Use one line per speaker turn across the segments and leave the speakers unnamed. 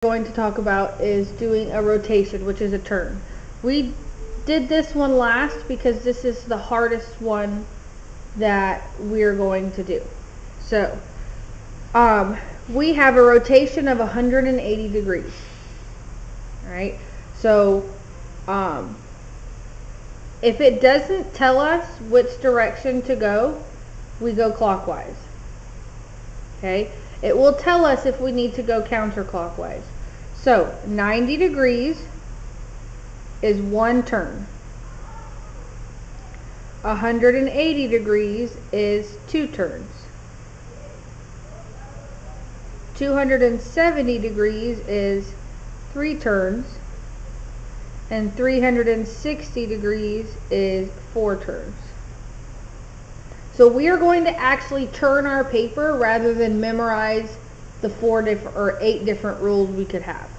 going to talk about is doing a rotation, which is a turn. We did this one last because this is the hardest one that we're going to do. So, we have a rotation of 180 degrees. Alright, so if it doesn't tell us which direction to go, we go clockwise. Okay, it will tell us if we need to go counterclockwise. So 90 degrees is one turn. 180 degrees is two turns. 270 degrees is three turns. And 360 degrees is four turns. So we are going to actually turn our paper rather than memorize the 8 different rules we could have.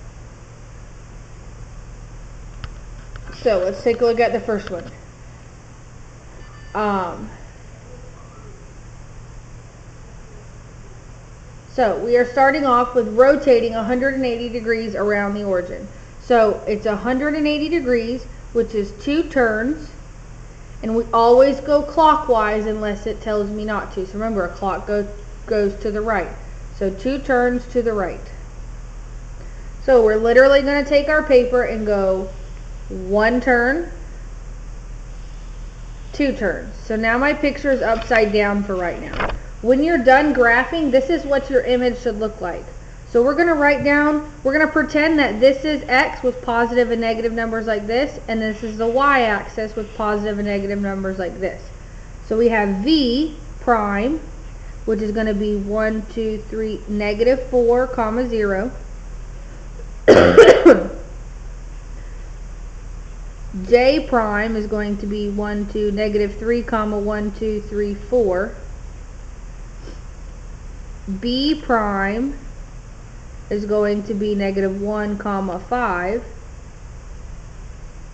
So let's take a look at the first one. So we are starting off with rotating 180 degrees around the origin. So it's 180 degrees, which is two turns. And we always go clockwise unless it tells me not to. So remember, a clock goes to the right. So two turns to the right. So we're literally going to take our paper and go one turn, two turns. So now my picture is upside down for right now. When you're done graphing, this is what your image should look like. So we're going to write down, we're going to pretend that this is X with positive and negative numbers like this, and this is the Y axis with positive and negative numbers like this. So we have V prime, which is going to be 1, 2, 3, negative 4, comma 0. J prime is going to be 1, 2, negative 3, comma 1, 2, 3, 4. B prime is going to be negative 1, comma 5.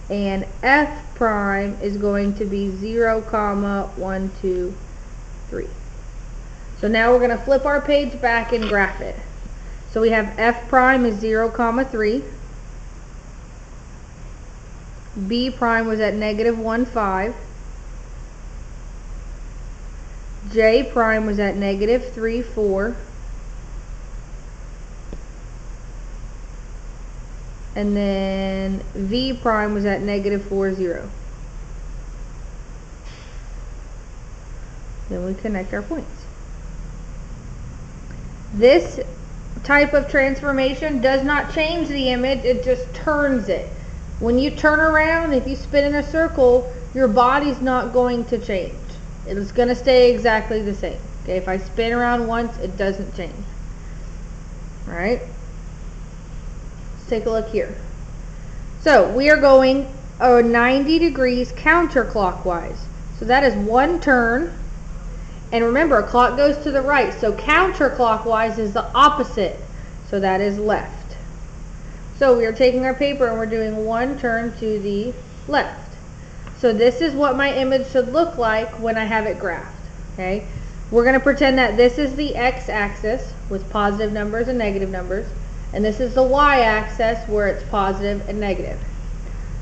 And F prime is going to be 0, comma 1, 2, 3. So now we're going to flip our page back and graph it. So we have F prime is 0, comma 3. B prime was at negative 1, 5. J prime was at negative 3, 4. And then V prime was at negative 4, 0. Then we connect our points. This type of transformation does not change the image, it just turns it. When you turn around, if you spin in a circle, your body's not going to change. It's going to stay exactly the same. Okay, if I spin around once, it doesn't change. Alright? Let's take a look here. So we are going 90 degrees counterclockwise. So that is one turn. And remember, a clock goes to the right. So counterclockwise is the opposite. So that is left. So we are taking our paper and we're doing one turn to the left. So this is what my image should look like when I have it graphed. Okay? We're going to pretend that this is the x-axis with positive numbers and negative numbers. And this is the y-axis where it's positive and negative.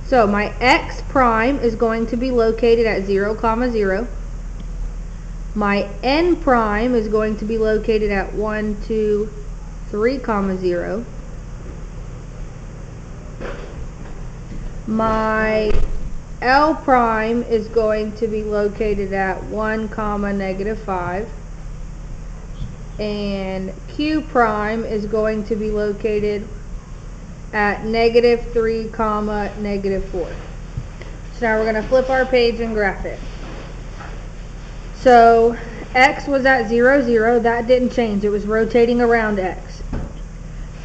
So my x prime is going to be located at 0, comma 0. My n prime is going to be located at 1, 2, 3, comma 0. My L prime is going to be located at 1, comma negative 5. And Q prime is going to be located at negative 3, comma negative 4. So now we're going to flip our page and graph it. So X was at 0, 0. That didn't change. It was rotating around X.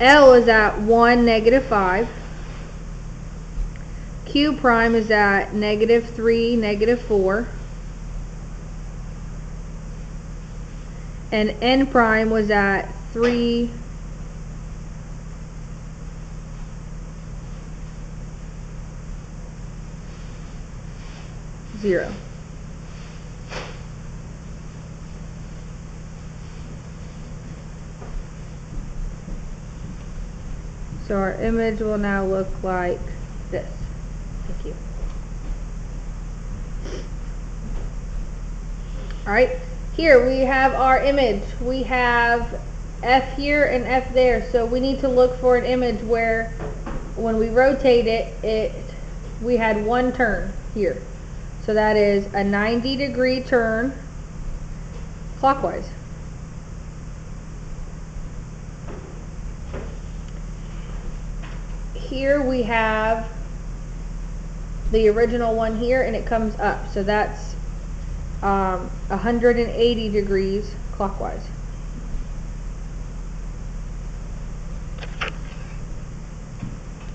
L is at 1, negative 5. Q prime is at negative 3, negative 4. And N prime was at 3, 0. So our image will now look like this. Thank you. Alright, here we have our image. We have F here and F there. So we need to look for an image where when we rotate it, we had one turn here. So that is a 90-degree turn clockwise. Here we have the original one here, and it comes up. So that's 180 degrees clockwise.